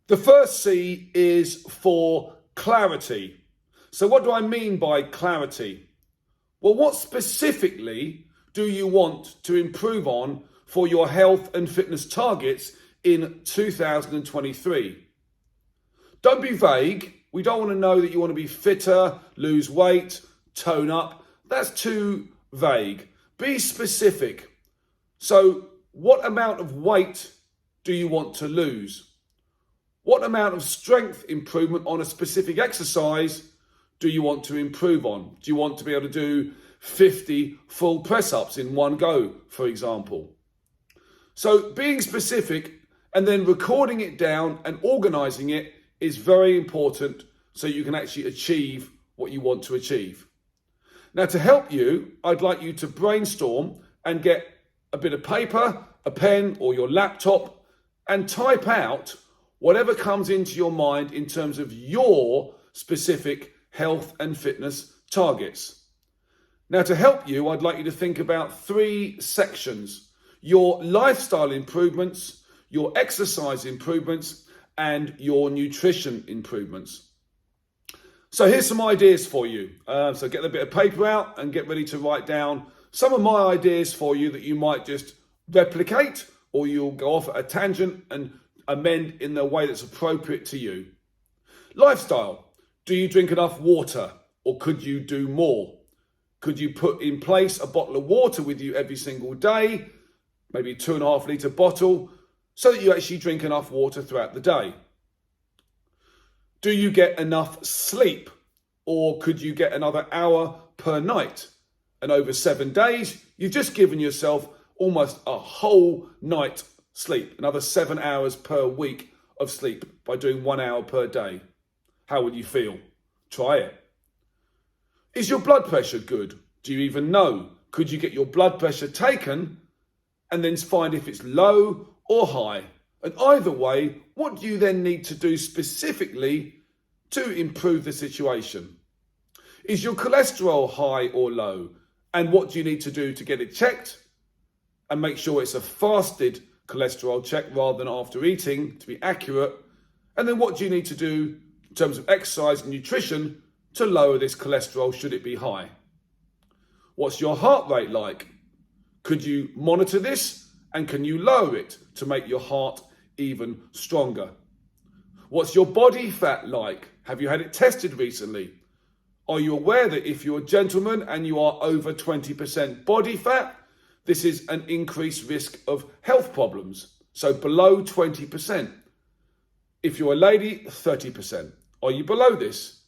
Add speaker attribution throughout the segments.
Speaker 1: The first C is for clarity. So what do I mean by clarity? Well, what specifically do you want to improve on for your health and fitness targets in 2023? Don't be vague. We don't want to know that you want to be fitter, lose weight, tone up. That's too vague. Be specific. So what amount of weight do you want to lose? What amount of strength improvement on a specific exercise do you want to improve on? Do you want to be able to do 50 full press-ups in one go, for example? So being specific and then recording it down and organizing it is very important so you can actually achieve what you want to achieve. Now, to help you, I'd like you to brainstorm and get a bit of paper, a pen, or your laptop and type out whatever comes into your mind in terms of your specific health and fitness targets. Now, to help you, I'd like you to think about 3 sections: your lifestyle improvements, your exercise improvements, and your nutrition improvements. So here's some ideas for you. So get a bit of paper out and get ready to write down some of my ideas for you that you might just replicate, or you'll go off at a tangent and amend in the way that's appropriate to you. Lifestyle. Do you drink enough water, or could you do more? Could you put in place a bottle of water with you every single day, maybe a 2.5 litre bottle, so that you actually drink enough water throughout the day? Do you get enough sleep, or could you get another hour per night? And over 7 days, you've just given yourself almost a whole night sleep, another 7 hours per week of sleep by doing 1 hour per day. How would you feel? Try it. Is your blood pressure good? Do you even know? Could you get your blood pressure taken and then find if it's low or high? And either way, what do you then need to do specifically to improve the situation? Is your cholesterol high or low? And what do you need to do to get it checked? And make sure it's a fasted cholesterol check rather than after eating to be accurate. And then what do you need to do in terms of exercise and nutrition to lower this cholesterol should it be high? What's your heart rate like? Could you monitor this, and can you lower it to make your heart even stronger? What's your body fat like? Have you had it tested recently? Are you aware that if you're a gentleman and you are over 20% body fat, this is an increased risk of health problems? So below 20%. If you're a lady, 30%. Are you below this?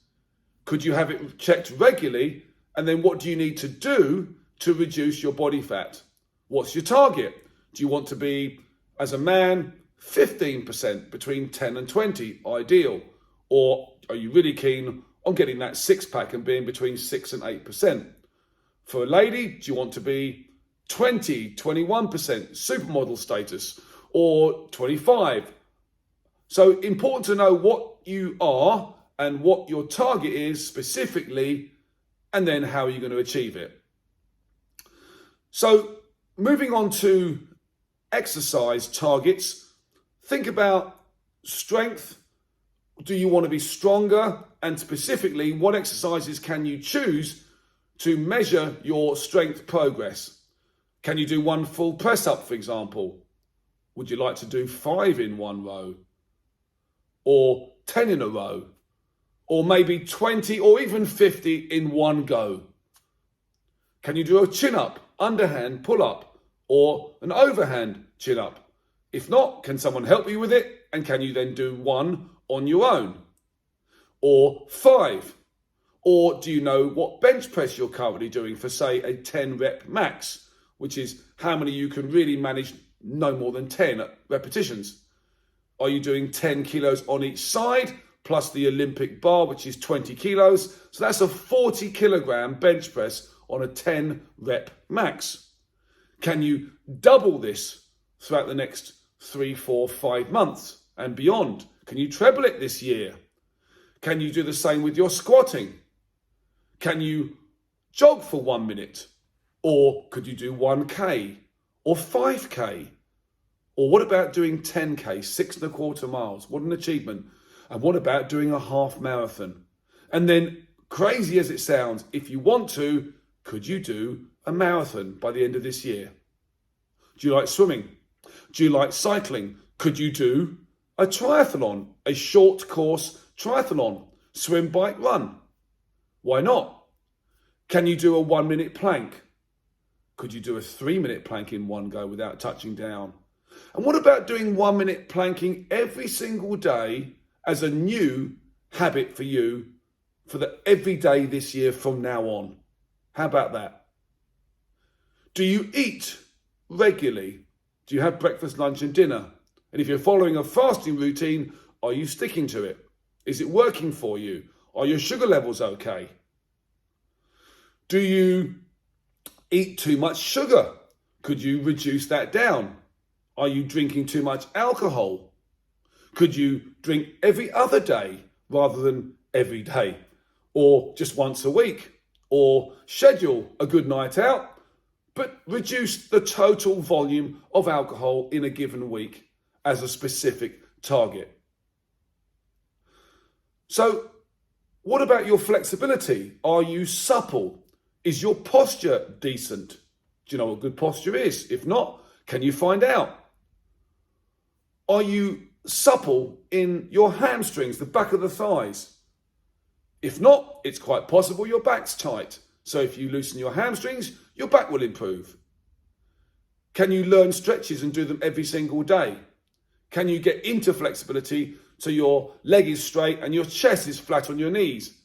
Speaker 1: Could you have it checked regularly? And then what do you need to do to reduce your body fat? What's your target? Do you want to be, as a man, 15%, between 10 and 20, ideal? Or are you really keen on getting that 6-pack and being between 6 and 8%? For a lady, do you want to be 20, 21% supermodel status, or 25? So important to know what you are and what your target is specifically, and then how are you going to achieve it. So moving on to exercise targets, think about strength. Do you want to be stronger? And specifically, what exercises can you choose to measure your strength progress? Can you do 1 full press up, for example? Would you like to do 5 in 1 row? Or 10 in a row? Or maybe 20 or even 50 in 1 go? Can you do a chin up, underhand pull up, or an overhand chin up? If not, can someone help you with it? And can you then do 1 on your own? Or 5? Or do you know what bench press you're currently doing for, say, a 10 rep max, which is how many you can really manage, no more than 10 repetitions? Are you doing 10 kilos on each side, plus the Olympic bar, which is 20 kilos? So that's a 40 kilogram bench press on a 10 rep max. Can you double this throughout the next 3, 4, 5 months and beyond? Can you treble it this year? Can you do the same with your squatting? Can you jog for 1 minute? Or could you do 1K or 5K? Or what about doing 10K, 6.25 miles? What an achievement. And what about doing a half marathon? And then, crazy as it sounds, if you want to, could you do a marathon by the end of this year? Do you like swimming? Do you like cycling? Could you do a triathlon, a short course triathlon, swim, bike, run? Why not? Can you do a 1 minute plank? Could you do a 3 minute plank in one go without touching down? And what about doing 1 minute planking every single day as a new habit for you for the every day this year from now on? How about that? Do you eat regularly? Do you have breakfast, lunch and dinner? And if you're following a fasting routine, are you sticking to it? Is it working for you? Are your sugar levels okay? Do you eat too much sugar? Could you reduce that down? Are you drinking too much alcohol? Could you drink every other day rather than every day? Or just once a week? Or schedule a good night out, but reduce the total volume of alcohol in a given week as a specific target? So, what about your flexibility? Are you supple? Is your posture decent? Do you know what good posture is? If not, can you find out? Are you supple in your hamstrings, the back of the thighs? If not, it's quite possible your back's tight. So if you loosen your hamstrings, your back will improve. Can you learn stretches and do them every single day? Can you get into flexibility so your leg is straight and your chest is flat on your knees?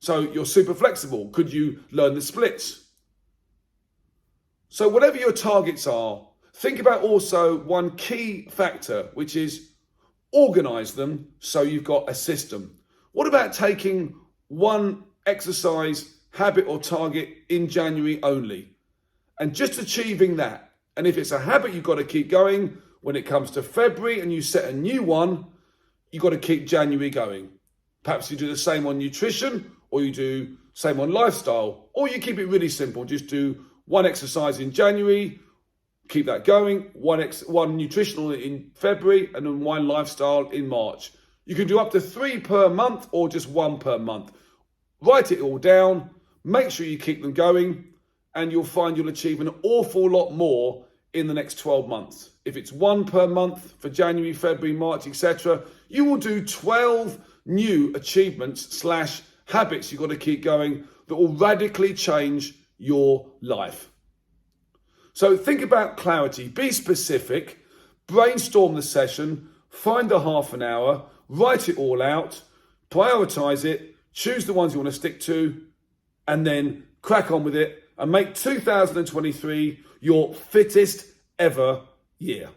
Speaker 1: So you're super flexible. Could you learn the splits? So whatever your targets are, think about also one key factor, which is organize them so you've got a system. What about taking one exercise, habit or target in January only and just achieving that? And if it's a habit, you've got to keep going. When it comes to February and you set a new one, you've got to keep January going. Perhaps you do the same on nutrition, or you do same on lifestyle, or you keep it really simple. Just do one exercise in January, keep that going, one nutritional in February, and then one lifestyle in March. You can do up to 3 per month or just 1 per month. Write it all down, make sure you keep them going, and you'll find you'll achieve an awful lot more in the next 12 months. If it's 1 per month for January, February, March, etc., you will do 12 new achievements / habits you've got to keep going that will radically change your life. So think about clarity, be specific, brainstorm the session, find the half an hour, write it all out, prioritize it, choose the ones you want to stick to, and then crack on with it and make 2023 your fittest ever year.